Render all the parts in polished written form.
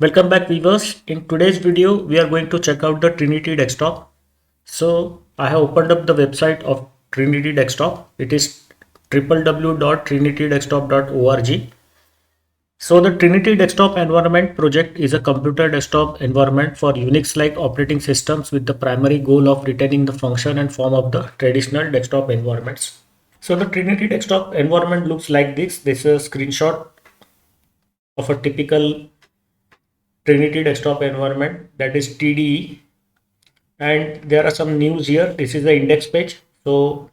Welcome back viewers. In today's video we are going to check out the Trinity Desktop. So I have opened up the website of Trinity Desktop. It is www.trinitydesktop.org. So the Trinity Desktop Environment project is a computer desktop environment for Unix-like operating systems with the primary goal of retaining the function and form of the traditional desktop environments. So the Trinity Desktop environment looks like this. This is a screenshot of a typical Trinity Desktop environment, that is TDE, and there are some news here. This is the index page. So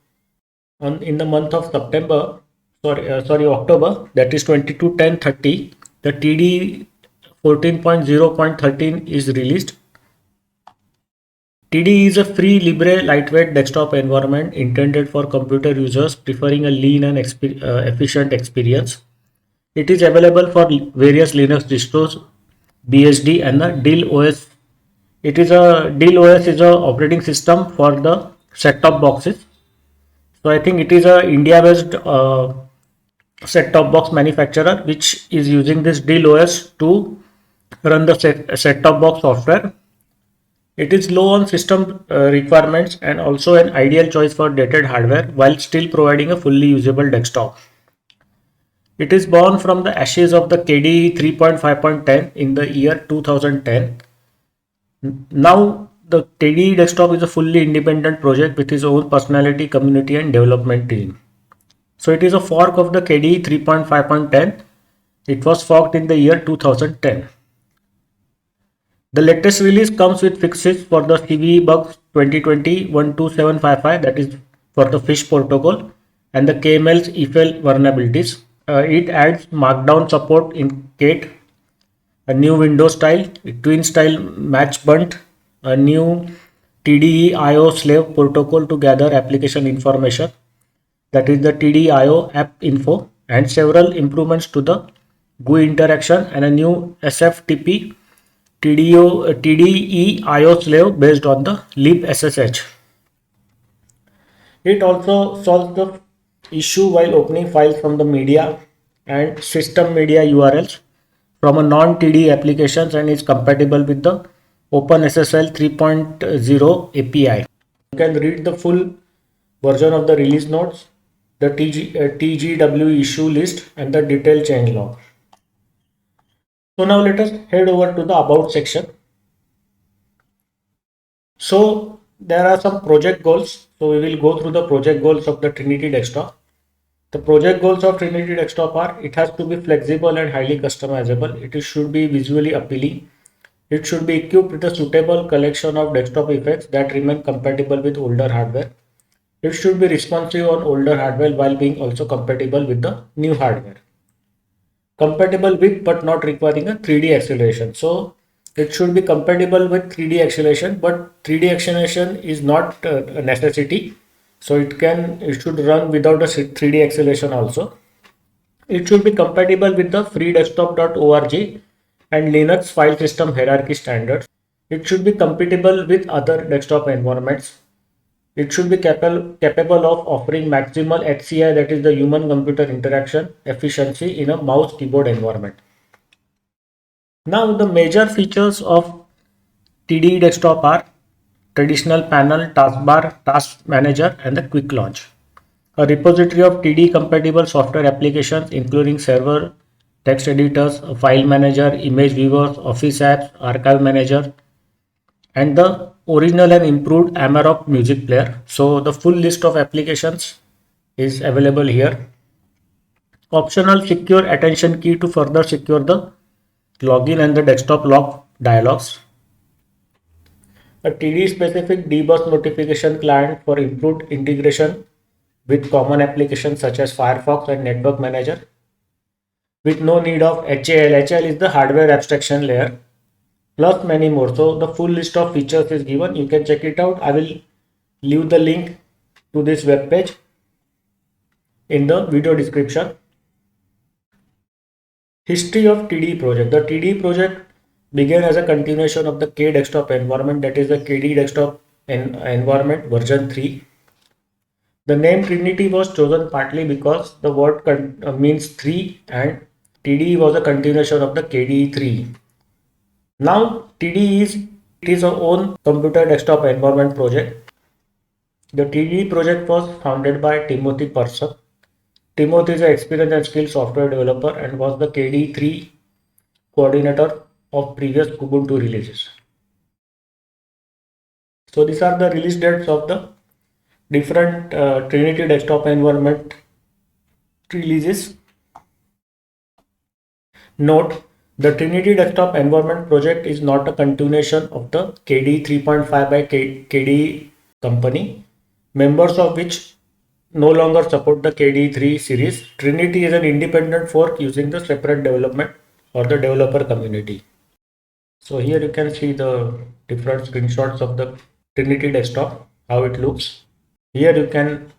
in the month of September, October, that is 22/10/30, the TDE 14.0.13 is released. TDE is a free libre lightweight desktop environment intended for computer users preferring a lean and efficient experience. It is available for various Linux distros, BSD, and the DIL OS. DIL OS is a operating system for the set-top boxes. So I think it is a India-based set-top box manufacturer which is using this DIL OS to run the set-top box software. It is low on system requirements and also an ideal choice for dated hardware while still providing a fully usable desktop. It is born from the ashes of the KDE 3.5.10 in the year 2010. Now, the KDE Desktop is a fully independent project with its own personality, community, and development team. So, it is a fork of the KDE 3.5.10. It was forked in the year 2010. The latest release comes with fixes for the CVE bugs 2020-12755, that is for the fish protocol, and the KML's EFL vulnerabilities. It adds Markdown support in Kate, a new window style, twin style match bunt, a new TDE IO slave protocol to gather application information, that is the TDE IO app info, and several improvements to the GUI interaction and a new SFTP TDE IO slave based on the libSSH. It also solves the issue while opening files from the media and system media URLs from a non-TDE applications and is compatible with the OpenSSL 3.0 API. You can read the full version of the release notes, the TGW issue list, and the detailed change log. So now let us head over to the About section. So there are some project goals. So we will go through the project goals of the Trinity Desktop. The project goals of Trinity Desktop are: it has to be flexible and highly customizable. It should be visually appealing. It should be equipped with a suitable collection of desktop effects that remain compatible with older hardware. It should be responsive on older hardware while being also compatible with the new hardware. Compatible with but not requiring a 3D acceleration. So it should be compatible with 3D acceleration, but 3D acceleration is not a necessity. So it should run without a 3D acceleration also. It should be compatible with the freedesktop.org and Linux file system hierarchy standards. It should be compatible with other desktop environments. It should be capable of offering maximal HCI, that is the human computer interaction efficiency in a mouse keyboard environment. Now the major features of TDE Desktop are traditional panel, taskbar, task manager, and the quick launch. A repository of TD compatible software applications including server, text editors, a file manager, image viewers, office apps, archive manager, and the original and improved Amarok music player. So the full list of applications is available here. Optional secure attention key to further secure the login and the desktop log dialogues. A TD specific debug notification client for improved integration with common applications such as Firefox and Network Manager, with no need of HAL. HAL is the hardware abstraction layer, plus many more. So the full list of features is given. You can check it out. I will leave the link to this web page in the video description. History of TD project. The TD project began as a continuation of the K desktop environment, that is the KD desktop environment version 3. The name Trinity was chosen partly because the word means 3 and TDE was a continuation of the KDE 3. Now TD is our own computer desktop environment project. The TD project was founded by Timothy Purser. Timothy is an experienced and skilled software developer and was the KD3 coordinator of previous Ubuntu releases. So these are the release dates of the different Trinity Desktop environment releases. Note, the Trinity Desktop environment project is not a continuation of the KD 3.5 by KD company, members of which no longer support the KD3 series. Trinity is an independent fork using the separate development or the developer community. So here you can see the different screenshots of the Trinity Desktop, how it looks. Here you can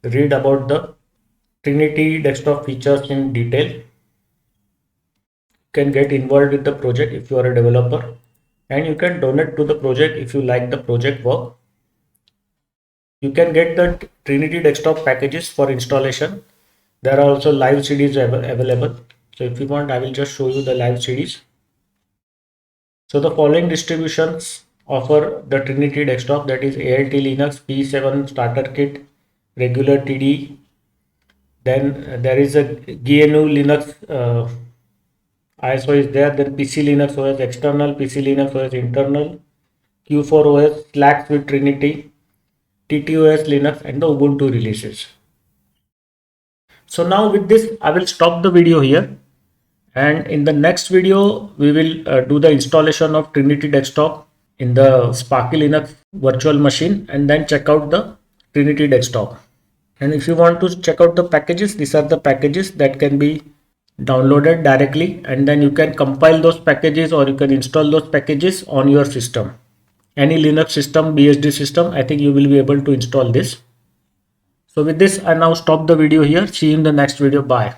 read about the Trinity Desktop features in detail. You can get involved with the project if you are a developer, and you can donate to the project if you like the project work. You can get the Trinity Desktop packages for installation. There are also live CDs available. So if you want, I will just show you the live CDs. So the following distributions offer the Trinity Desktop, that is ALT Linux, P7 Starter Kit, regular TD. Then there is a GNU Linux ISO is there. Then PC Linux OS external, PC Linux OS internal, Q4 OS, Slacks with Trinity, TTOS Linux, and the Ubuntu releases. So now with this, I will stop the video here. And in the next video, we will do the installation of Trinity Desktop in the Sparky Linux virtual machine and then check out the Trinity Desktop. And if you want to check out the packages, these are the packages that can be downloaded directly, and then you can compile those packages or you can install those packages on your system. Any Linux system, BSD system, I think you will be able to install this. So with this, I now stop the video here. See you in the next video. Bye.